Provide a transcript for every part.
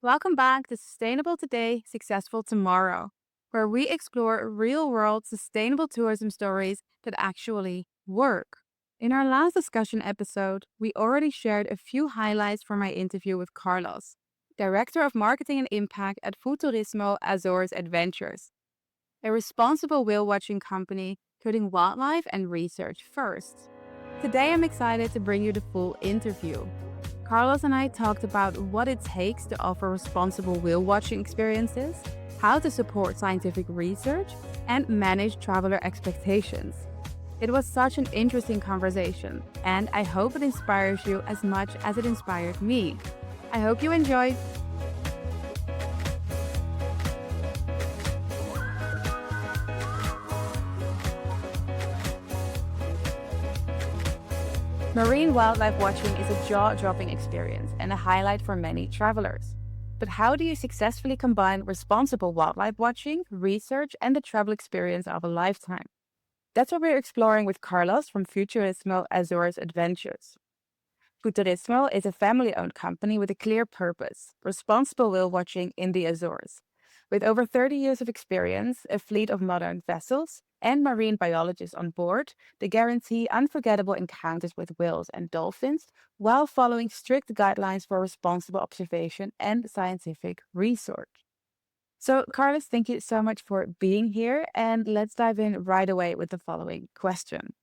Welcome back to Sustainable Today, Successful Tomorrow, where we explore real world sustainable tourism stories that actually work. In our last discussion episode, we already shared a few highlights from my interview with Carlos, Director of Marketing and Impact at Futurismo Azores Adventures, a responsible whale watching company putting wildlife and research first. Today, I'm excited to bring you the full interview. Carlos and I talked about what it takes to offer responsible whale watching experiences, how to support scientific research, and manage traveler expectations. It was such an interesting conversation, and I hope it inspires you as much as it inspired me. I hope you enjoy. Marine wildlife watching is a jaw-dropping experience and a highlight for many travelers. But how do you successfully combine responsible wildlife watching, research, and the travel experience of a lifetime? That's what we're exploring with Carlos from Futurismo Azores Adventures. Futurismo is a family owned company with a clear purpose responsible whale watching in the Azores. With over 30 years of experience, a fleet of modern vessels, and marine biologists on board, they guarantee unforgettable encounters with whales and dolphins while following strict guidelines for responsible observation and scientific research. So, Carlos, thank you so much for being here. And let's dive in right away with the following question.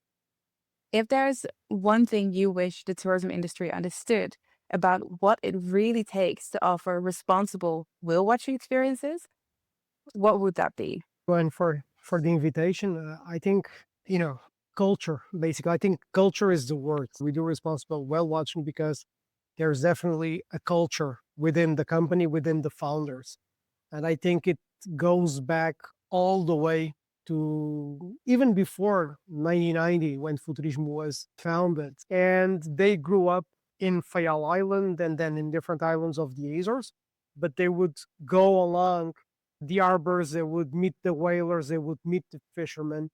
If there's one thing you wish the tourism industry understood about what it really takes to offer responsible whale watching experiences, what would that be? And for the invitation. I think culture. Basically, I think culture is the word. We do responsible well watching because there's definitely a culture within the company, within the founders, and I think it goes back all the way to even before 1990 when Futurismo was founded, and they grew up in Fayal Island and then in different islands of the Azores, but they would go along the arbors, they would meet the whalers, they would meet the fishermen.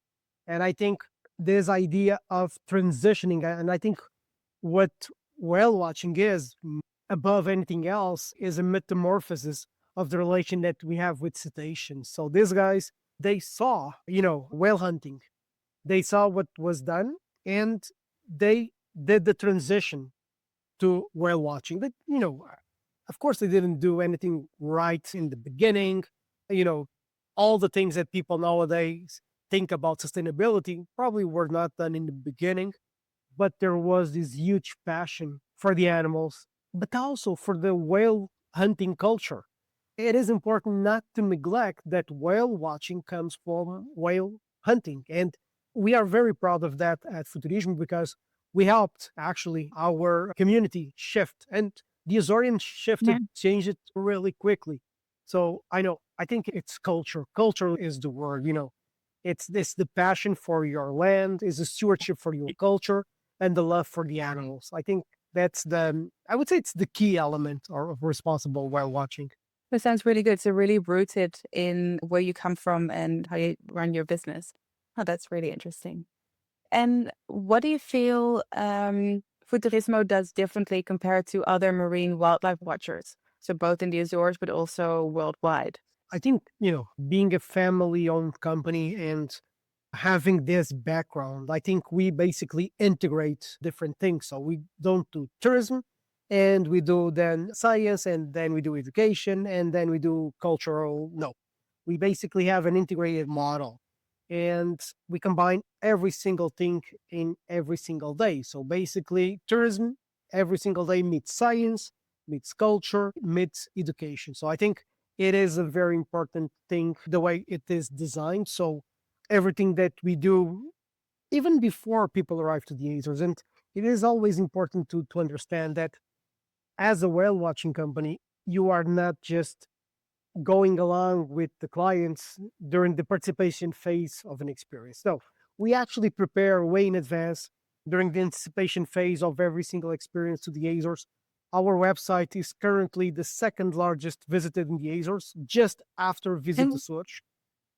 And I think this idea of transitioning, and I think what whale watching is, above anything else, is a metamorphosis of the relation that we have with cetaceans. So these guys, they saw, whale hunting. They saw what was done and they did the transition to whale watching. But, of course, they didn't do anything right in the beginning. You know, all the things that people nowadays think about sustainability probably were not done in the beginning, but there was this huge passion for the animals, but also for the whale hunting culture. It is important not to neglect that whale watching comes from whale hunting. And we are very proud of that at Futurismo because we helped actually our community shift. And the Azorians Yeah. shifted, changed it really quickly. So I think it's culture. Culture is the word, It's this the passion for your land, is the stewardship for your culture, and the love for the animals. I think I would say it's the key element of responsible whale watching. That sounds really good. So, really rooted in where you come from and how you run your business. Oh, that's really interesting. And what do you feel Futurismo does differently compared to other marine wildlife watchers? So, both in the Azores, but also worldwide. I think, being a family owned company and having this background, I think we basically integrate different things. So we don't do tourism and we do then science and then we do education and then we do cultural. No, we basically have an integrated model and we combine every single thing in every single day. So basically, tourism every single day meets science, meets culture, meets education. So I think it is a very important thing the way it is designed. So everything that we do, even before people arrive to the Azores, and it is always important to understand that as a whale watching company, you are not just going along with the clients during the participation phase of an experience. No, we actually prepare way in advance during the anticipation phase of every single experience to the Azores. Our website is currently the second largest visited in the Azores, just after Visit to And Search.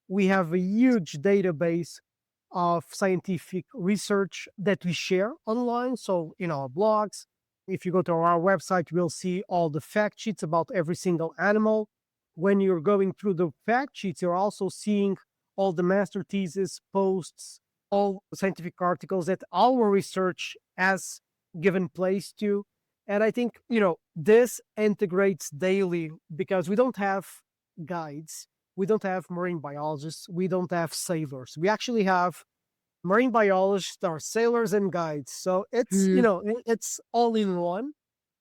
We have a huge database of scientific research that we share online. So in our blogs, If you go to our website, you'll see all the fact sheets about every single animal. When you're going through the fact sheets, you're also seeing all the master thesis posts, all scientific articles that our research has given place to. And I think, this integrates daily because we don't have guides, we don't have marine biologists, we don't have sailors. We actually have marine biologists, are sailors and guides. So it's, Mm. it's all in one,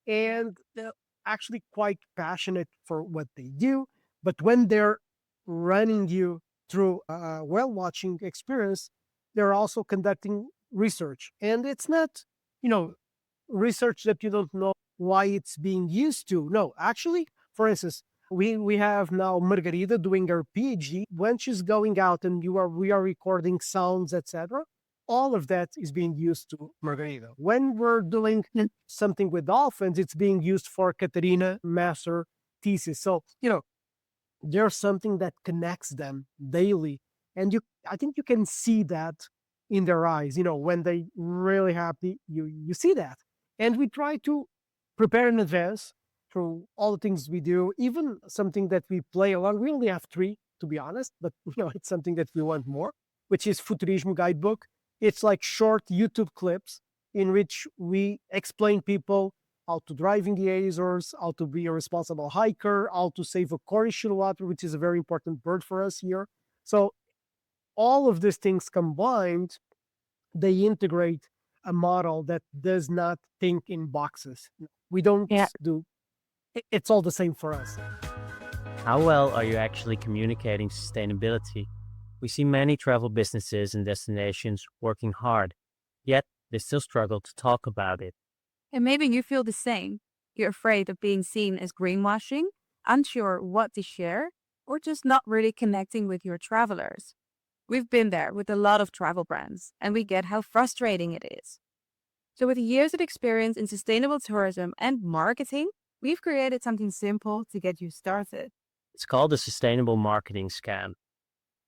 and they're actually quite passionate for what they do. But when they're running you through a whale watching experience, they're also conducting research. And it's not, you know, research that you don't know why it's being used to. No, actually, for instance, we have now Margarida doing her PhD. When she's going out and we are recording sounds, etc., all of that is being used to Margarida. When we're doing Mm. something with dolphins, it's being used for Katerina master thesis. So, there's something that connects them daily. And I think you can see that in their eyes, when they really happy, you see that. And we try to prepare in advance through all the things we do, even something that we play along. We only have three, to be honest, but it's something that we want more, which is Futurismo guidebook. It's like short YouTube clips in which we explain people how to drive in the Azores, how to be a responsible hiker, how to save a cory water, which is a very important bird for us here. So all of these things combined, they integrate a model that does not think in boxes. We don't Yeah. do it's all the same for us. How well are you actually communicating sustainability? We see many travel businesses and destinations working hard, yet they still struggle to talk about it. And maybe you feel the same. You're afraid of being seen as greenwashing, unsure what to share, or just not really connecting with your travelers. We've been there with a lot of travel brands, and we get how frustrating it is. So, with years of experience in sustainable tourism and marketing, we've created something simple to get you started. It's called a sustainable marketing scam.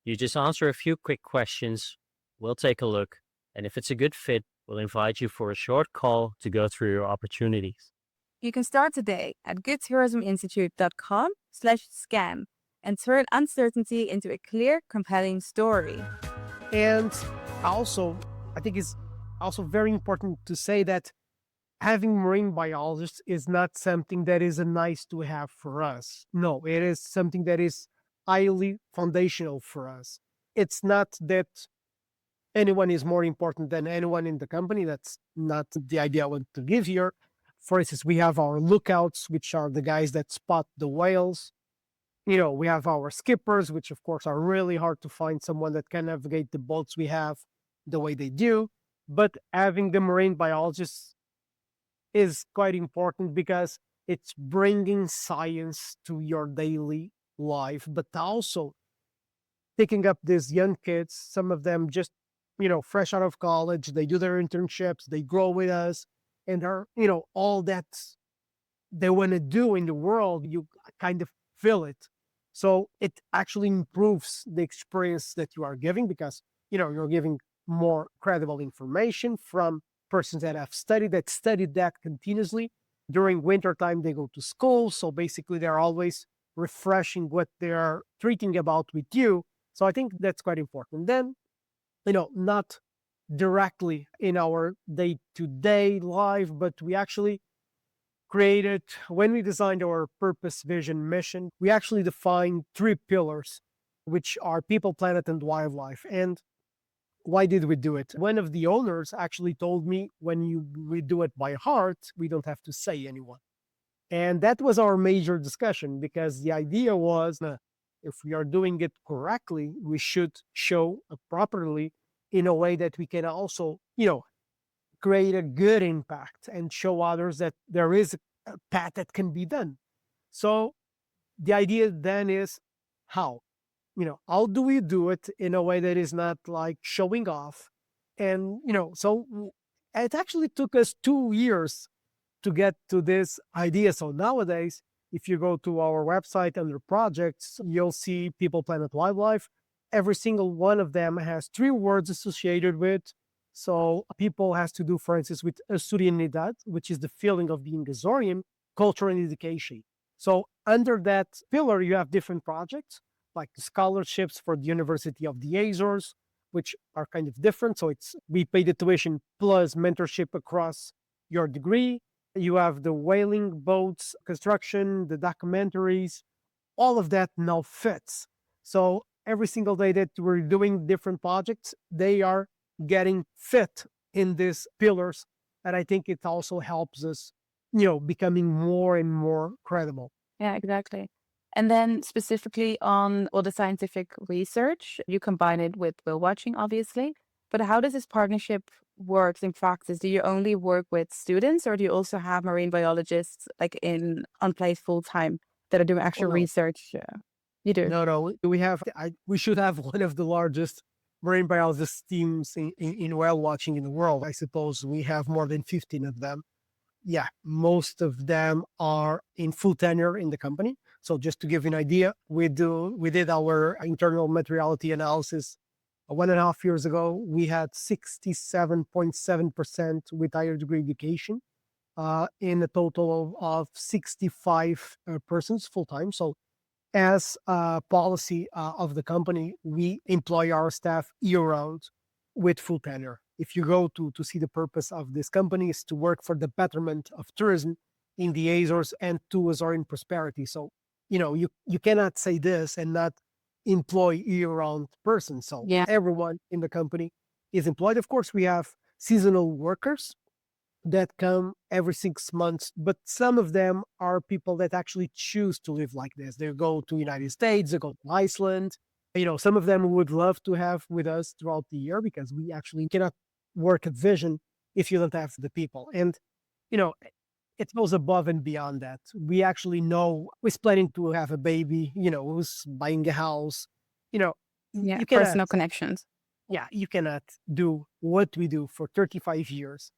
You just answer a few quick questions, we'll take a look, and if it's a good fit, we'll invite you for a short call to go through your opportunities. You can start today at goodtourisminstitute.com/scam and turn uncertainty into a clear, compelling story. And also, I think it's also very important to say that having marine biologists is not something that is a nice to have for us. No, it is something that is highly foundational for us. It's not that anyone is more important than anyone in the company. That's not the idea I want to give here. For instance, we have our lookouts, which are the guys that spot the whales. We have our skippers, which of course are really hard to find someone that can navigate the boats we have the way they do. But having the marine biologists is quite important because it's bringing science to your daily life, but also picking up these young kids, some of them just, fresh out of college, they do their internships, they grow with us, and are, all that they want to do in the world, you kind of feel it. So it actually improves the experience that you are giving because, you're giving more credible information from persons that studied that continuously. During wintertime, they go to school. So basically, they're always refreshing what they're treating about with you. So I think that's quite important. Then, not directly in our day to day life, but we actually created, when we designed our purpose, vision, mission, we actually defined three pillars, which are people, planet, and wildlife. And why did we do it? One of the owners actually told me, we do it by heart, we don't have to say anyone. And that was our major discussion because the idea was if we are doing it correctly, we should show properly in a way that we can also, create a good impact and show others that there is a path that can be done. So the idea then is how? How do we do it in a way that is not like showing off? And, it actually took us 2 years to get to this idea. So nowadays, if you go to our website under projects, you'll see people, planet, wildlife. Every single one of them has three words associated with So people has to do, for instance, with S2E10, which is the feeling of being Azorian, culture and education. So under that pillar, you have different projects like scholarships for the University of the Azores, which are kind of different. So it's we pay the tuition plus mentorship across your degree. You have the whaling boats construction, the documentaries, all of that now fits. So every single day that we're doing different projects, they are getting fit in these pillars. And I think it also helps us, becoming more and more credible. Yeah, exactly. And then specifically on all the scientific research, you combine it with whale watching, obviously. But how does this partnership work in practice? Do you only work with students, or do you also have marine biologists like in on place full time that are doing Oh actual no, research? You do. no. We should have one of the largest marine biologist teams in whale watching in the world. I suppose we have more than 15 of them. Yeah, most of them are in full tenure in the company. So just to give you an idea, we did our internal materiality analysis 1.5 years ago. We had 67.7% with higher degree education in a total of 65 persons full time. So as a policy of the company, we employ our staff year round with full tenure. If you go to see the purpose of this company is to work for the betterment of tourism in the Azores and to Azorean prosperity. So, you cannot say this and not employ year-round persons. So Yeah. everyone in the company is employed. Of course, we have seasonal workers that come every 6 months, but some of them are people that actually choose to live like this. They go to United States, they go to Iceland. Some of them would love to have with us throughout the year because we actually cannot work at Vision if you don't have the people. And you know, it goes above and beyond that. We actually know who's planning to have a baby, who's buying a house. You know, Yeah, you cannot, personal connections. yeah, you cannot do what we do for 35 years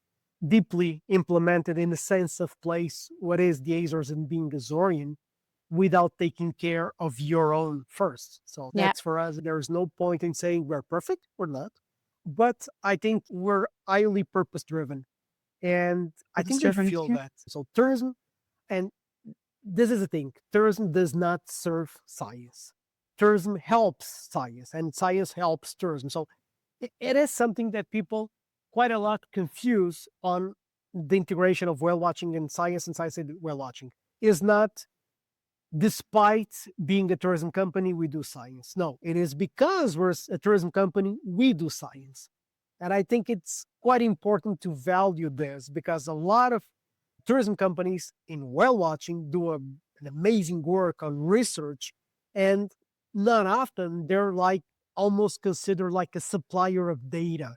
deeply implemented in the sense of place what is the Azores and being Azorian without taking care of your own first. So Yeah, that's for us. There's no point in saying we're perfect. We're not. But I think we're highly purpose driven. And I purpose think we driven. feel Yeah. that. So tourism, and this is the thing, tourism does not serve science. Tourism helps science and science helps tourism. So it is something that people quite a lot confuse on the integration of whale watching and science and whale watching is not despite being a tourism company, we do science. No, it is because we're a tourism company, we do science. And I think it's quite important to value this because a lot of tourism companies in whale watching do an amazing work on research. And not often they're like almost considered like a supplier of data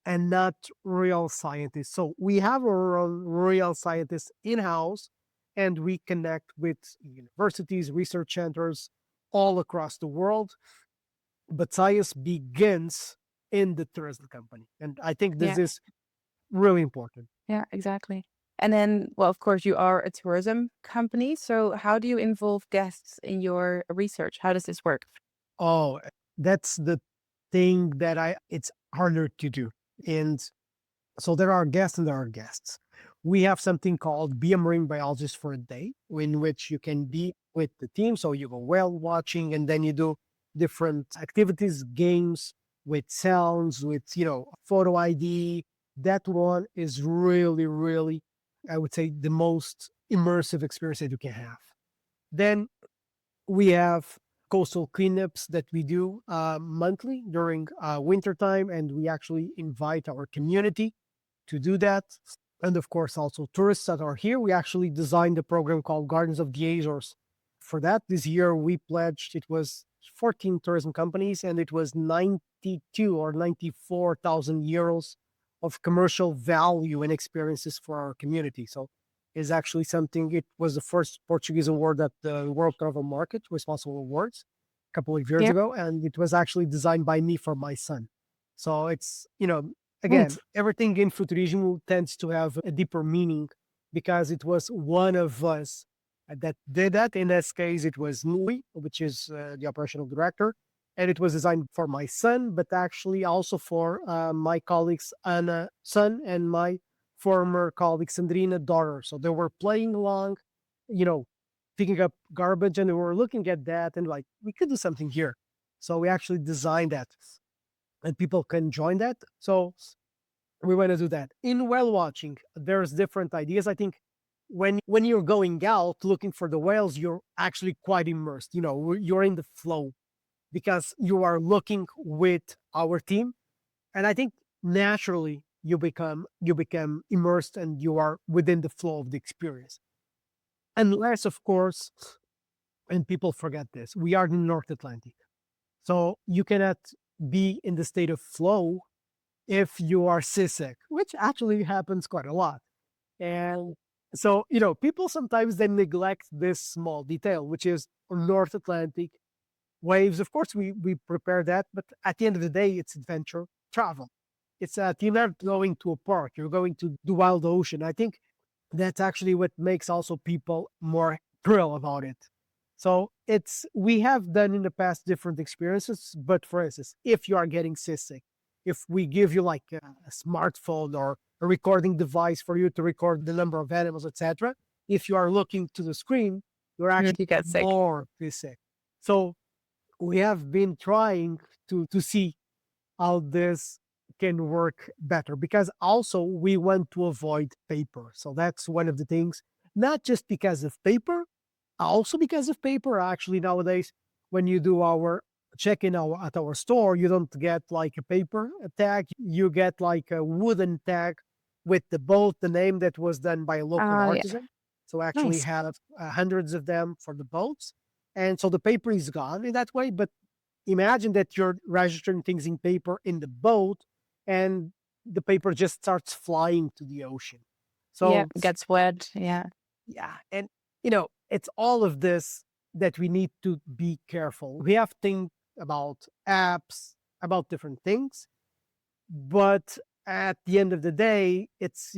and not real scientists. So we have our own real scientists in house and we connect with universities, research centers all across the world. But science begins in the tourism company. And I think this Yeah. is really important. Yeah, exactly. And then, well, of course, you are a tourism company. So how do you involve guests in your research? How does this work? Oh, that's the thing that it's harder to do. And so there are guests and there are guests. We have something called Be a Marine Biologist for a Day, in which you can be with the team. So you go whale watching and then you do different activities, games with sounds, with, photo ID. That one is really, really, I would say, the most immersive experience that you can have. Then we have coastal cleanups that we do monthly during winter time, and we actually invite our community to do that. And of course, also tourists that are here. We actually designed a program called Gardens of the Azores. For that, this year we pledged, it was 14 tourism companies, and it was 92 or 94,000 euros of commercial value and experiences for our community. So is actually something, it was the first Portuguese award at the World Travel Market Responsible Awards a couple of years Yeah. ago. And it was actually designed by me for my son. So it's, again, Right. everything in Futurismo tends to have a deeper meaning because it was one of us that did that. In this case, it was Nui, which is the operational director. and it was designed for my son, but actually also for my colleagues Anna son and my former colleague Sandrina daughter. So they were playing along, you know, picking up garbage, and they were looking at that and like, we could do something here. So we actually designed that, and people can join that. So we want to do that. In whale watching, there's different ideas. I think when you're going out looking for the whales, you're actually quite immersed. You're in the flow because you are looking with our team, and I think naturally you become immersed and you are within the flow of the experience. Unless, of course, and people forget this, we are in North Atlantic, so you cannot be in the state of flow if you are seasick, which actually happens quite a lot. And so, people sometimes they neglect this small detail, which is North Atlantic waves. Of course, we prepare that, but at the end of the day, it's adventure travel. You're not going to a park, you're going to the wild ocean. I think that's actually what makes also people more thrill about it. So we have done in the past different experiences, but for instance, if you are getting seasick, if we give you like a smartphone or a recording device for you to record the number of animals, etc., if you are looking to the screen, you're actually You get sick. more seasick. So we have been trying to see how this can work better, because also we want to avoid paper. So that's one of the things, not just because of paper, also because of paper. Actually, nowadays, when you do our check-in at our store, you don't get like a paper tag, you get like a wooden tag with the boat, the name that was done by a local Yeah. artisan. So actually Nice. have hundreds of them for the boats. And so the paper is gone in that way. But imagine that you're registering things in paper in the boat, and the paper just starts flying to the ocean. Yeah, So gets wet. Yeah. yeah, and it's all of this that we need to be careful. We have to think about apps, about different things, but at the end of the day, it's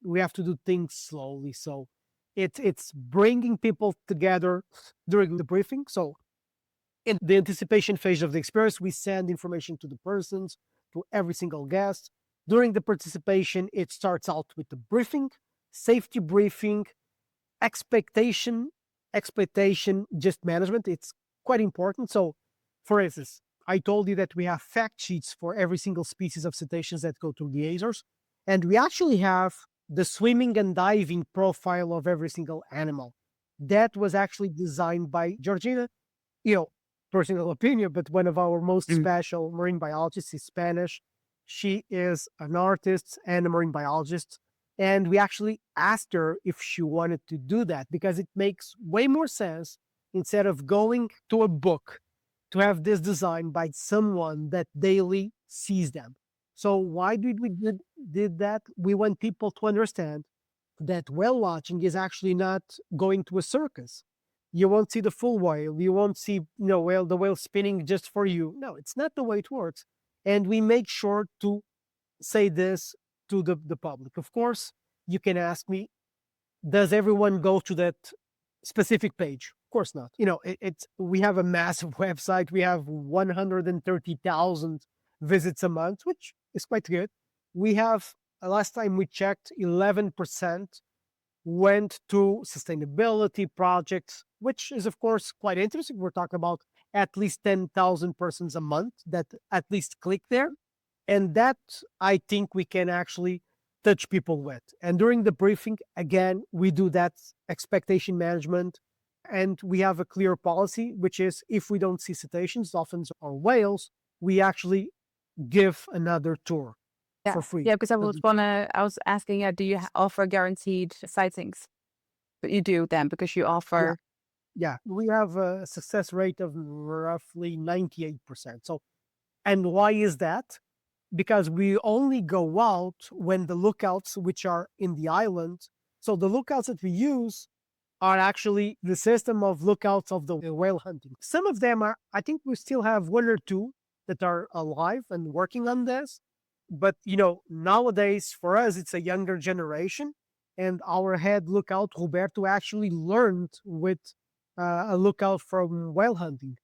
we have to do things slowly. So it's bringing people together during the briefing. So in the anticipation phase of the experience, we send information to the persons, to every single guest. During the participation, it starts out with the briefing, safety briefing, expectation, just management. It's quite important. So, for instance, I told you that we have fact sheets for every single species of cetaceans that go through the Azores, and we actually have the swimming and diving profile of every single animal. That was actually designed by Georgina, you know, personal opinion, but one of our most Mm. special marine biologists is Spanish. She is an artist and a marine biologist. And we actually asked her if she wanted to do that, because it makes way more sense, instead of going to a book, to have this designed by someone that daily sees them. So why did that? We want people to understand that whale watching is actually not going to a circus. You won't see the full whale. You won't see, the whale spinning just for you. No, it's not the way it works. And we make sure to say this to the public. Of course, you can ask me, does everyone go to that specific page? Of course not. We have a massive website. We have 130,000 visits a month, which is quite good. We have, last time we checked, 11% went to sustainability projects, which is, of course, quite interesting. We're talking about at least 10,000 persons a month that at least click there. And that, I think, we can actually touch people with. And during the briefing, again, we do that expectation management. And we have a clear policy, which is if we don't see cetaceans, dolphins, or whales, we actually give another tour Yeah. for free. Yeah, because I was asking, do you offer guaranteed sightings? But you do then because you Yeah. offer. Yeah, we have a success rate of roughly 98%. So, and why is that? Because we only go out when the lookouts, which are in the island, so the lookouts that we use are actually the system of lookouts of the whale hunting. Some of them are, I think we still have one or two that are alive and working on this. But, nowadays for us, it's a younger generation. And our head lookout, Roberto, actually learned with a lookout from whale hunting.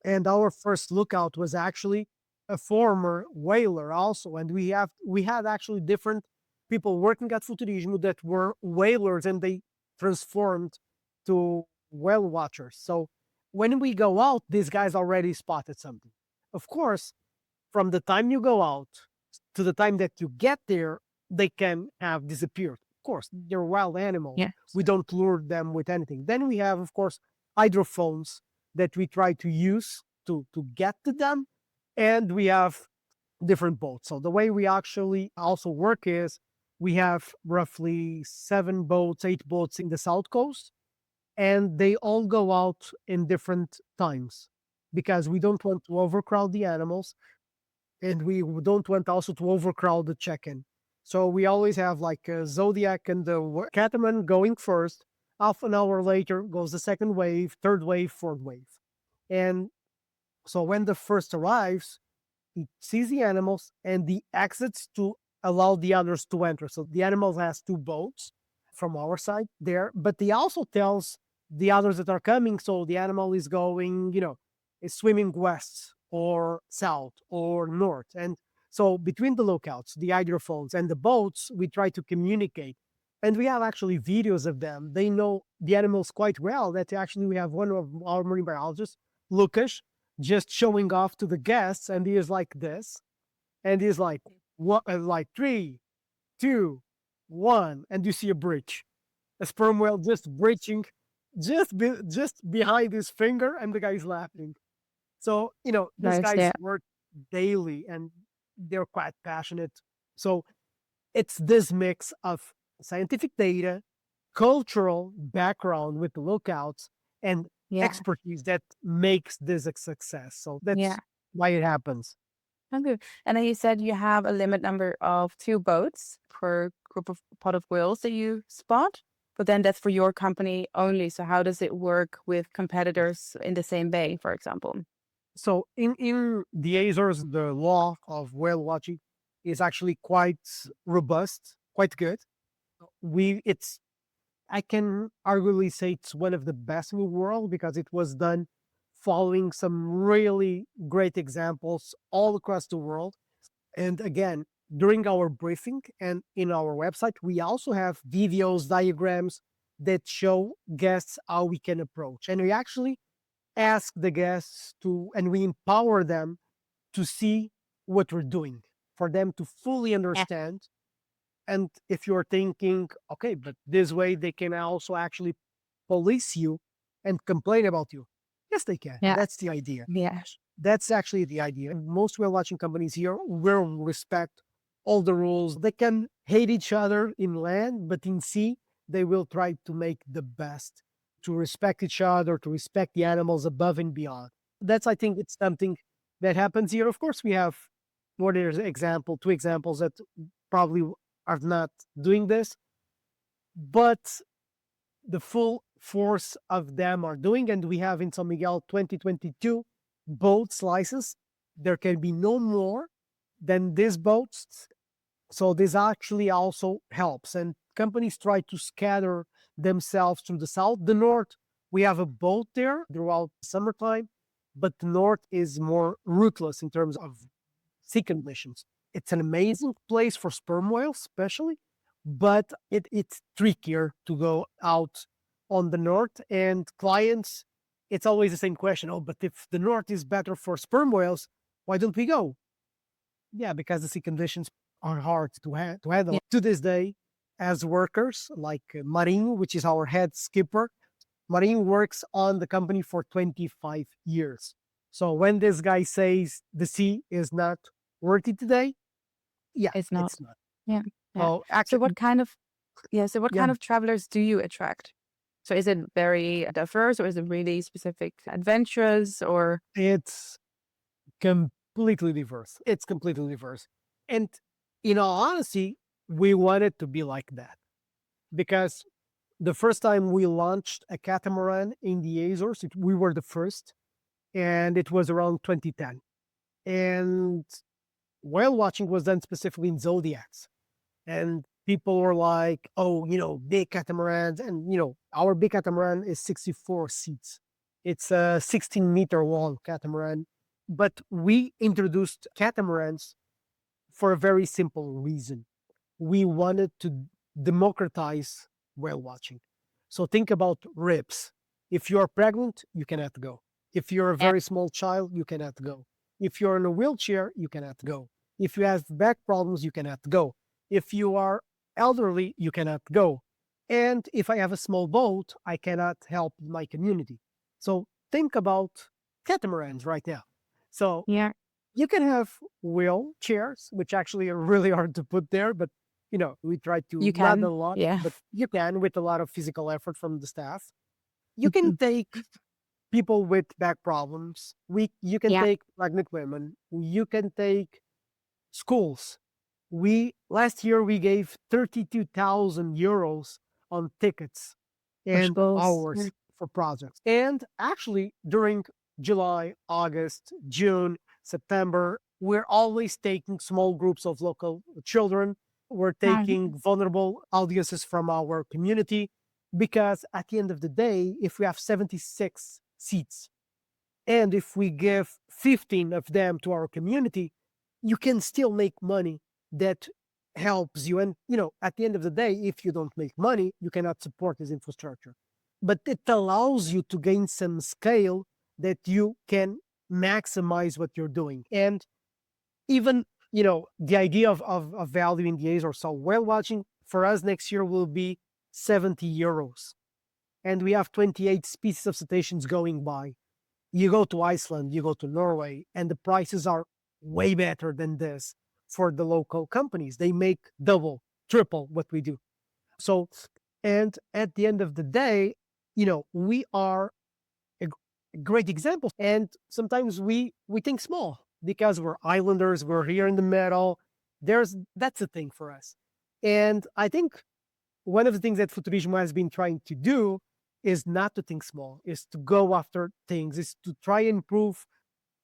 And our first lookout was actually a former whaler also. And we had actually different people working at Futurismo that were whalers, and they transformed to whale watchers. So when we go out, these guys already spotted something. Of course, from the time you go out to the time that you get there, they can have disappeared. Of course, they're wild animals. Yeah. We don't lure them with anything. Then we have, of course, hydrophones that we try to use to get to them. And we have different boats. So the way we actually also work is we have roughly 7 boats, 8 boats in the South Coast, and they all go out in different times because we don't want to overcrowd the animals, and we don't want also to overcrowd the check-in. So we always have like a Zodiac and the Catamaran going first. Half an hour later goes the second wave, third wave, fourth wave. And so when the first arrives, he sees the animals and the exits to allow the others to enter. So the animals has 2 boats from our side there, but he also tells the others that are coming. So the animal is going, is swimming west or south or north. And so between the lookouts, the hydrophones and the boats, we try to communicate. And we have actually videos of them. They know the animals quite well. That actually we have one of our marine biologists, Lucas, just showing off to the guests, and he is like this, and he's like, what, like 3, 2, 1, and you see a bridge, a sperm whale just breaching, just behind his finger, and the guy's laughing. So these Nice. guys Yeah. work daily, and they're quite passionate. So it's this mix of scientific data, cultural background with the lookouts, and Yeah. expertise that makes this a success. So Yeah. that's why it happens. Okay. And then you said you have a limit number of 2 boats per group of pot of whales that you spot, but then that's for your company only. So how does it work with competitors in the same bay, for example? So in the Azores, the law of whale watching is actually quite robust, quite good. It's I can arguably say it's one of the best in the world because it was done following some really great examples all across the world. And again, during our briefing and in our website, we also have videos, diagrams that show guests how we can approach. And we actually ask the guests and we empower them to see what we're doing, for them to fully Yeah. understand. And if you're thinking, okay, but this way they can also actually police you and complain about you. Yes, they can. Yeah. That's the idea. Yeah. That's actually the idea. Most whale watching companies here will respect all the rules. They can hate each other in land, but in sea, they will try to make the best to respect each other, to respect the animals above and beyond. I think, it's something that happens here. Of course, we have more than two examples that probably are not doing this, but the full force of them are doing. And we have in San Miguel 2022 boat slices. There can be no more than these boats. So this actually also helps. And companies try to scatter themselves to the south. The north, we have a boat there throughout summertime, but the north is more ruthless in terms of sea conditions. It's an amazing place for sperm whales, especially, but it's trickier to go out on the north. And clients, it's always the same question. Oh, but if the north is better for sperm whales, why don't we go? Yeah, because the sea conditions are hard to handle. Yeah. To this day, as workers, like Marinho, which is our head skipper, Marinho works on the company for 25 years. So when this guy says the sea is not worthy today, yeah, It's not. it's not. Yeah. Yeah. So So actually, what kind of what yeah, kind of travelers do you attract? So is it very diverse, or is it really specific adventures, or it's completely diverse. It's completely diverse. And in all honesty, we want it to be like that because the first time we launched a catamaran in the Azores, we were the first, and it was around 2010. And whale watching was done specifically in zodiacs. And people were like, oh, big catamarans. And, our big catamaran is 64 seats. It's a 16-meter long catamaran. But we introduced catamarans for a very simple reason. We wanted to democratize whale watching. So think about ribs. If you're pregnant, you cannot go. If you're a Yeah. very small child, you cannot go. If you're in a wheelchair, you cannot go. If you have back problems, you cannot go. If you are elderly, you cannot go. And if I have a small boat, I cannot help my community. So think about catamarans right now. So Yeah. you can have wheelchairs, which actually are really hard to put there, but we try You to not a can. lot, Yeah. but you can with a lot of physical effort from the staff. You can take people with back problems. You can Yeah. take pregnant women. You can take schools. We last year we gave 32,000 euros on tickets For and schools. Yeah. hours for projects. And actually, during July, August, June, September, we're always taking small groups of local children. We're taking vulnerable audiences from our community because at the end of the day, if we have 76 seats and if we give 15 of them to our community, you can still make money that helps you. And, at the end of the day, if you don't make money, you cannot support this infrastructure. But it allows you to gain some scale that you can maximize what you're doing. And even, the idea of valuing the A's or so whale watching for us next year will be 70 euros. And we have 28 species of cetaceans going by. You go to Iceland, you go to Norway, and the prices are way better than this for the local companies. They make double, triple what we do. So, and at the end of the day, we are a great example. And sometimes we think small because we're islanders, we're here in the middle. That's a thing for us. And I think one of the things that Futurismo has been trying to do is not to think small, is to go after things, is to try and prove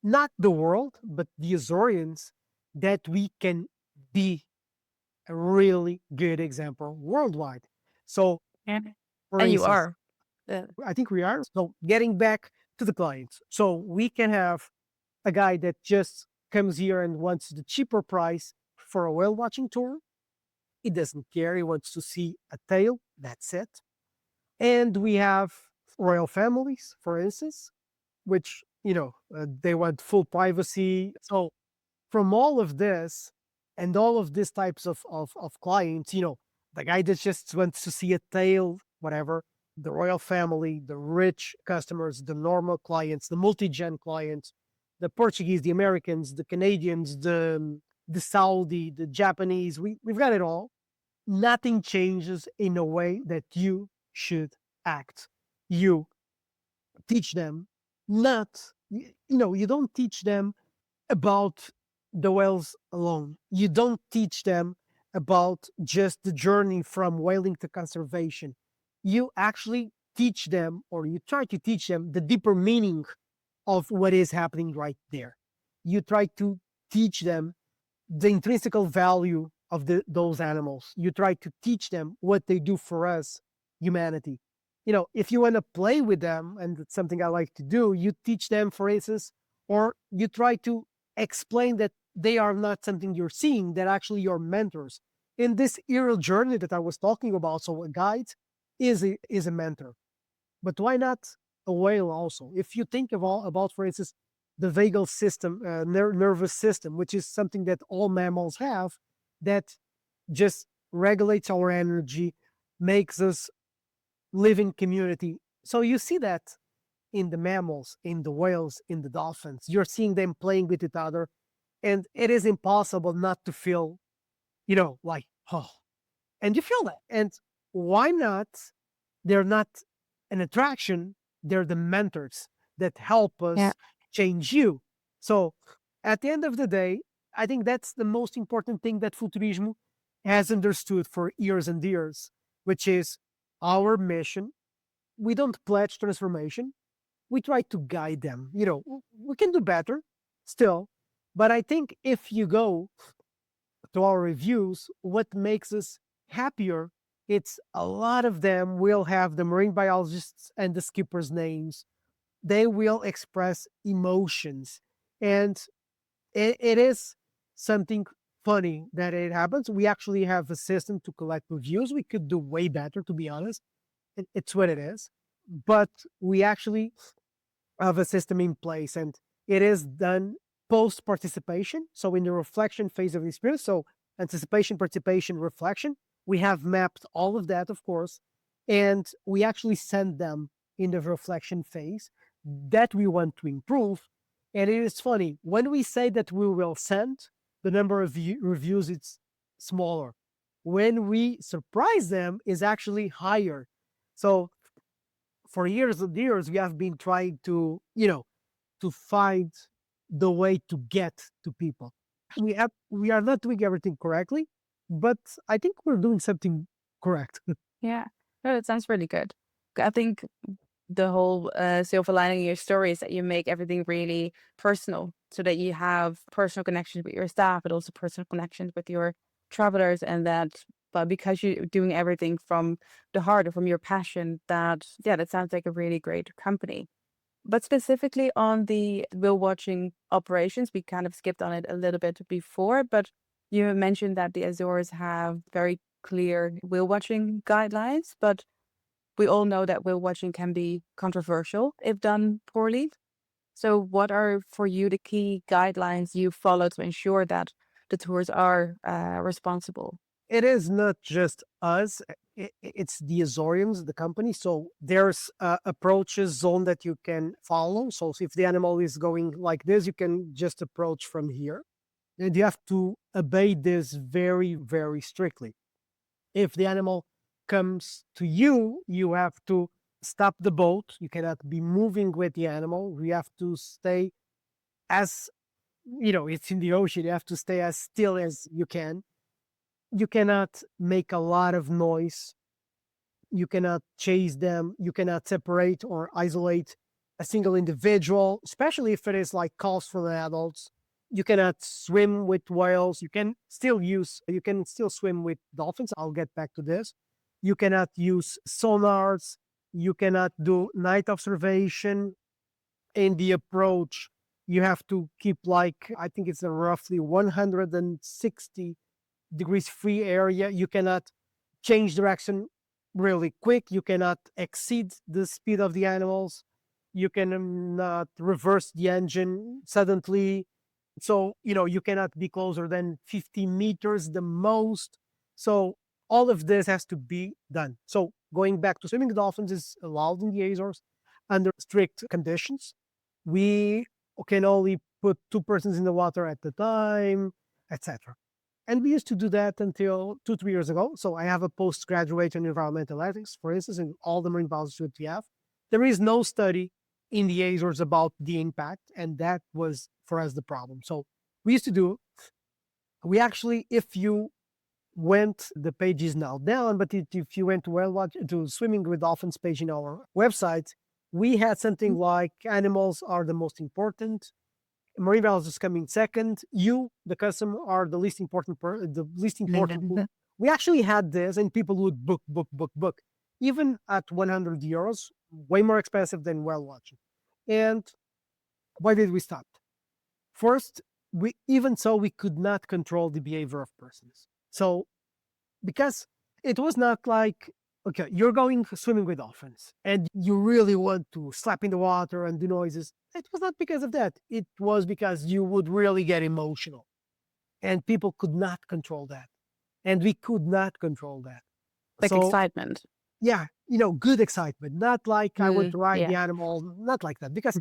not the world, but the Azorians that we can be a really good example worldwide. So, Yeah. for And you instance, are. Yeah. I think we are. So, getting back to the clients. So, we can have a guy that just comes here and wants the cheaper price for a whale watching tour. He doesn't care. He wants to see a tail. That's it. And we have royal families, for instance, which, they want full privacy. So from all of this and all of these types of clients, the guy that just wants to see a tail, whatever, the royal family, the rich customers, the normal clients, the multi-gen clients, the Portuguese, the Americans, the Canadians, the Saudi, the Japanese, we've got it all. Nothing changes in a way that you should act. You teach them not, you don't teach them about the whales alone. You don't teach them about just the journey from whaling to conservation. You actually teach them, or you try to teach them, the deeper meaning of what is happening right there. You try to teach them the intrinsic value of those animals. You try to teach them what they do for us, humanity. If you want to play with them, and it's something I like to do, you teach them, for instance, or you try to explain that they are not something you're seeing, that actually your mentors. In this aerial journey that I was talking about, so a guide is a mentor. But why not a whale also? If you think about, for instance, the vagal system, nervous system, which is something that all mammals have, that just regulates our energy, makes us live in community. So you see that in the mammals, in the whales, in the dolphins. You're seeing them playing with each other, and it is impossible not to feel, like, oh, and you feel that. And why not? They're not an attraction, they're the mentors that help Yeah. us change you. So at the end of the day, I think that's the most important thing that Futurismo has understood for years and years, which is our mission. We don't pledge transformation. We try to guide them. We can do better still. But I think if you go to our reviews, what makes us happier, it's a lot of them will have the marine biologists and the skippers' names. they will express emotions. And it is something funny that it happens. We actually have a system to collect reviews. We could do way better, to be honest. It's what it is. But we actually have a system in place, and it is done post participation. So in the reflection phase of the experience, so anticipation, participation, reflection, we have mapped all of that, of course, and we actually send them in the reflection phase that we want to improve. And it is funny when we say that we will send, the number of reviews it's smaller. When we surprise them, is actually higher. So for years and years, we have been trying to, to find the way to get to people. We are not doing everything correctly, but I think we're doing something correct. Yeah. No, that sounds really good. I think the whole silver lining in your story is that you make everything really personal so that you have personal connections with your staff, but also personal connections with your travelers. And that, but because you're doing everything from the heart or from your passion, that sounds like a really great company. But specifically on the whale watching operations, we kind of skipped on it a little bit before, but you mentioned that the Azores have very clear whale watching guidelines, but we all know that whale watching can be controversial if done poorly. So, what are for you the key guidelines you follow to ensure that the tours are responsible? It is not just us, it's the Azorians, the company. So there's approaches zone that you can follow. So if the animal is going like this, you can just approach from here. And you have to obey this very, very strictly. If the animal comes to you, you have to stop the boat. You cannot be moving with the animal. You have to stay as, it's in the ocean. You have to stay as still as you can. You cannot make a lot of noise. You cannot chase them. You cannot separate or isolate a single individual, especially if it is like calls from adults. You cannot swim with whales. You can still swim with dolphins. I'll get back to this. You cannot use sonars. You cannot do night observation. In the approach, you have to keep like, I think it's a roughly 160 degrees free area. You cannot change direction really quick. You cannot exceed the speed of the animals. You cannot reverse the engine suddenly. So, you cannot be closer than 50 meters the most. So, all of this has to be done. So, going back to swimming dolphins is allowed in the Azores under strict conditions. We can only put two persons in the water at the time, etc. And we used to do that until 2, 3 years ago. So I have a postgraduate in environmental ethics, for instance, in all the marine biology students we have. There is no study in the Azores about the impact, and that was for us the problem. So we used to do, we actually, if you went, the page is now down, but if you went to to Swimming with Dolphins page in our website, we had something like animals are the most important, marine biologists coming second. You, the customer, are the least important. We actually had this, and people would book. Even at 100 euros, way more expensive than whale watching. And why did we stop? First, we could not control the behavior of persons. So, because it was not like, okay, you're going swimming with dolphins and you really want to slap in the water and do noises. It was not because of that. It was because you would really get emotional. And people could not control that. And we could not control that. Like So, excitement. yeah, good excitement. Not like I want to ride the Yeah. animal, not like that. Because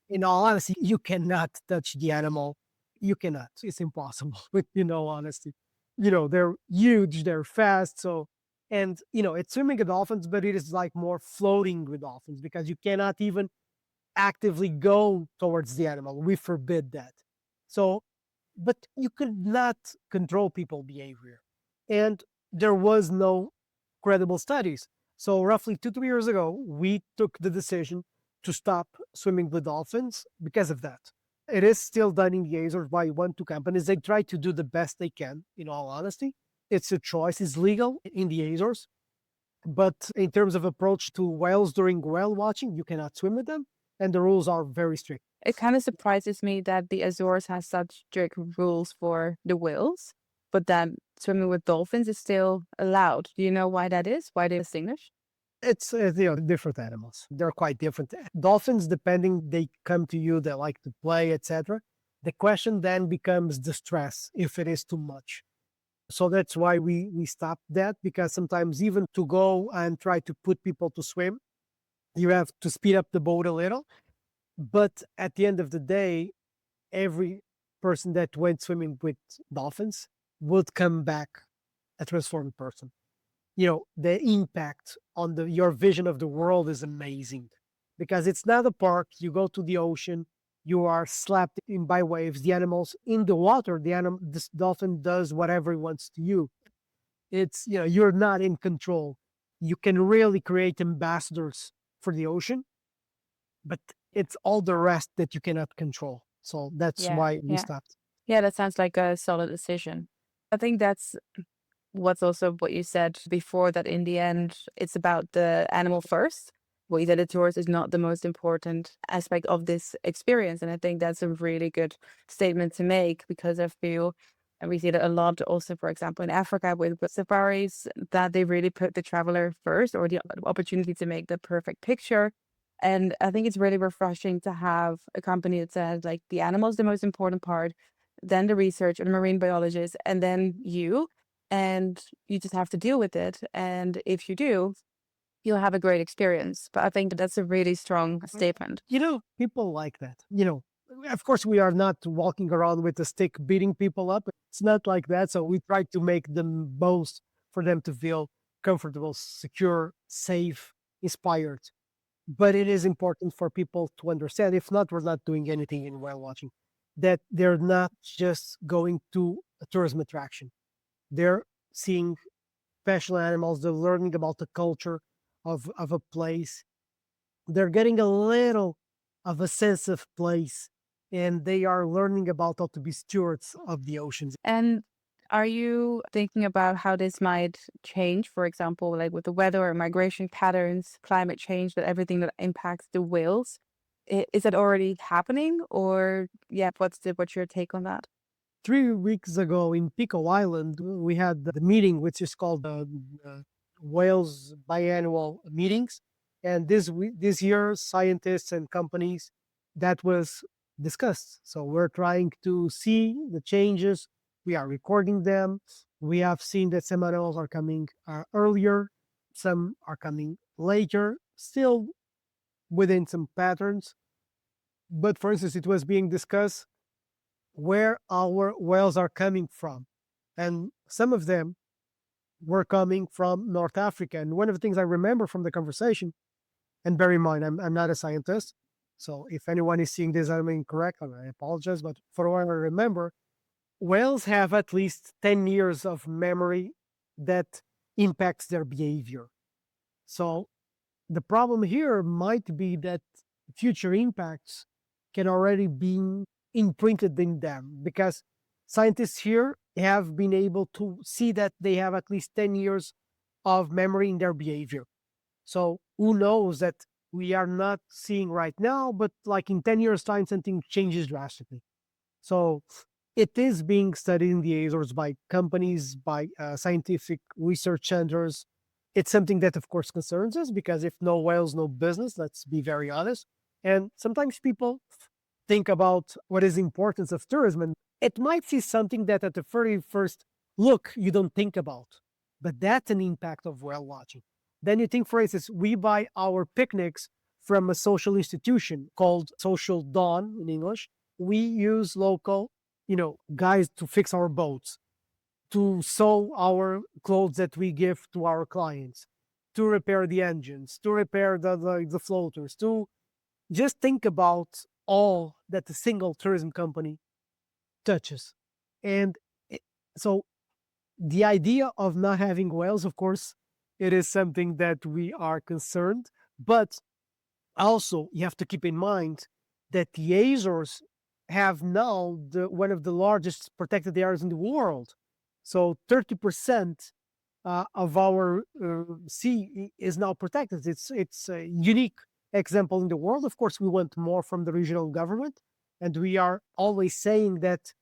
in all honesty, you cannot touch the animal. You cannot. It's impossible, in all honesty. They're huge, they're fast. So, and, it's swimming with dolphins, but it is like more floating with dolphins because you cannot even actively go towards the animal. We forbid that. So, but you could not control people behavior. And there was no credible studies. So roughly 2, 3 years ago, we took the decision to stop swimming with dolphins because of that. It is still done in the Azores by 1, 2 companies. They try to do the best they can, in all honesty. It's a choice. It's legal in the Azores. But in terms of approach to whales during whale watching, you cannot swim with them. and the rules are very strict. It kind of surprises me that the Azores has such strict rules for the whales, but then swimming with dolphins is still allowed. Do you know why that is? Why they distinguish? It's different animals. They're quite different. Dolphins, depending, they come to you, they like to play, etc. The question then becomes the stress if it is too much. So that's why we stopped that, because sometimes even to go and try to put people to swim, you have to speed up the boat a little. But at the end of the day, every person that went swimming with dolphins would come back a transformed person. The impact on your vision of the world is amazing, because it's not a park. You go to the ocean, you are slapped in by waves. The animals in the water, this dolphin does whatever he wants to you. It's, you're not in control. You can really create ambassadors for the ocean, but it's all the rest that you cannot control. So that's Yeah, why we yeah. stopped. Yeah, that sounds like a solid decision. I think that's what's also what you said before, that in the end, it's about the animal first. What you said, the tourist is not the most important aspect of this experience. And I think that's a really good statement to make, because I feel, and we see that a lot also, for example, in Africa with safaris, that they really put the traveler first, or the opportunity to make the perfect picture. And I think it's really refreshing to have a company that says, like, the animal is the most important part, then the research and marine biologist, and then you, and you just have to deal with it. And if you do, you'll have a great experience. But I think that's a really strong statement. People like that. Of course, we are not walking around with a stick beating people up. It's not like that. So we try to make the most for them to feel comfortable, secure, safe, inspired. But it is important for people to understand, if not, we're not doing anything in whale watching, that they're not just going to a tourism attraction. They're seeing special animals, they're learning about the culture of a place. They're getting a little of a sense of place, and they are learning about how to be stewards of the oceans. And are you thinking about how this might change, for example, like with the weather or migration patterns, climate change, that everything that impacts the whales? Is it already happening? Or, yeah, what's your take on that? 3 weeks ago in Pico Island, we had the meeting, which is called the Whales Biannual Meetings. And this year, scientists and companies, that was discussed. So we're trying to see the changes. We are recording them. We have seen that some animals are coming earlier, some are coming later, still within some patterns. But for instance, it was being discussed where our whales are coming from. And some of them were coming from North Africa. And one of the things I remember from the conversation, and bear in mind, I'm not a scientist. So if anyone is seeing this, I'm incorrect, I apologize. But for what I remember, whales have at least 10 years of memory that impacts their behavior. So the problem here might be that future impacts can already be imprinted in them, because scientists here have been able to see that they have at least 10 years of memory in their behavior. So who knows that we are not seeing right now, but like in 10 years' time, something changes drastically. So it is being studied in the Azores by companies, by scientific research centers. It's something that, of course, concerns us, because if no whales, no business, let's be very honest. And sometimes people think about what is the importance of tourism, and it might be something that at the very first look you don't think about, but that's an impact of whale watching. Then you think, for instance, we buy our picnics from a social institution called Social Dawn in English. We use local, guys to fix our boats, to sew our clothes that we give to our clients, to repair the engines, to repair the floaters, to just think about all that a single tourism company touches. And so the idea of not having whales, of course, it is something that we are concerned, but also you have to keep in mind that the Azores have now one of the largest protected areas in the world. So 30% of our sea is now protected. It's unique. example in the world. Of course, we want more from the regional government, and we are always saying that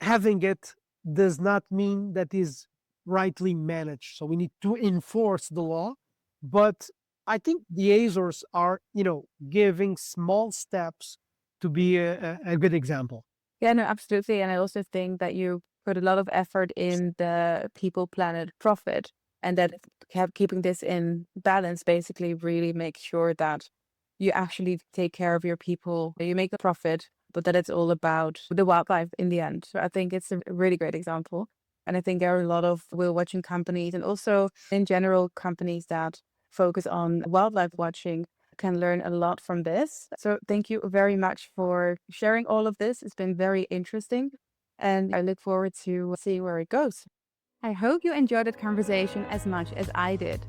having it does not mean that is rightly managed. So we need to enforce the law. But I think the Azores are, giving small steps to be a good example. Yeah, no, absolutely. And I also think that you put a lot of effort in the people, planet, profit, and that keeping this in balance basically really makes sure that you actually take care of your people, you make a profit, but that it's all about the wildlife in the end. So I think it's a really great example. And I think there are a lot of whale watching companies and also in general companies that focus on wildlife watching can learn a lot from this. So thank you very much for sharing all of this. It's been very interesting and I look forward to see where it goes. I hope you enjoyed that conversation as much as I did.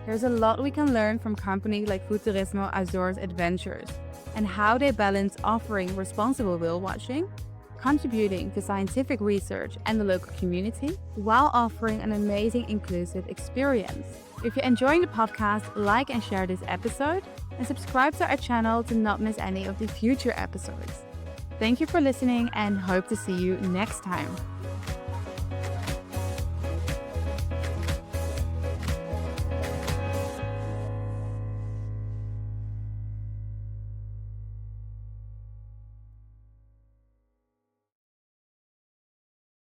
There's a lot we can learn from companies like Futurismo Azores Adventures and how they balance offering responsible whale watching, contributing to scientific research and the local community, while offering an amazing inclusive experience. If you're enjoying the podcast, like and share this episode and subscribe to our channel to not miss any of the future episodes. Thank you for listening and hope to see you next time.